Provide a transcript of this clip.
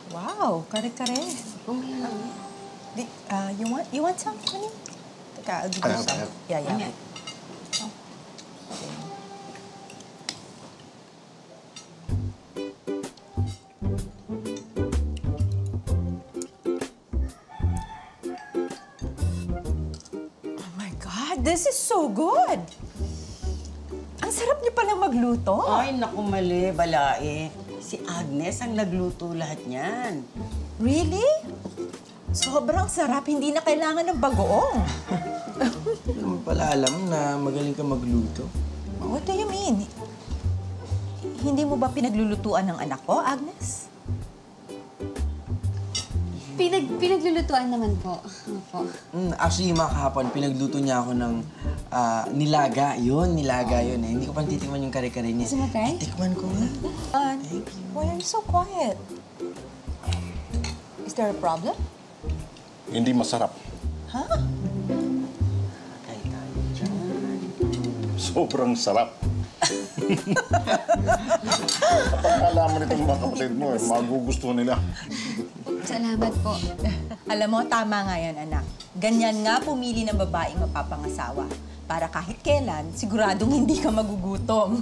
Wow, kare-kare. You want some, honey? Teka, I'll give you some. Yeah. Oh. Oh my God, this is so good! Ang sarap niyo palang magluto. Ay, naku, mali, balae. Si Agnes ang nagluto lahat niyan. Really? Sobrang sarap. Hindi na kailangan ng bagoong. Hindi naman pala alam na magaling ka magluto. What do you mean? Hindi mo ba pinaglulutuan ng anak ko, Agnes? Pinaglulutuan naman po. Opo. Actually, mga kahapon, pinagluto niya ako ng nilaga. Nilaga yun eh. Hindi ko pa titikman yung kare-kare niya. Gusto mo try? Tikman ko nga. Why are you so quiet? Is there a problem? Hindi masarap. Huh? Kay tayo dyan. Sobrang sarap. Kapag alaman itong mga kapatid mo, magugustuhan nila. Salamat po. Alam mo, tama nga yan, anak. Ganyan nga pumili ng babaeng mapapangasawa. Para kahit kailan, siguradong hindi ka magugutom.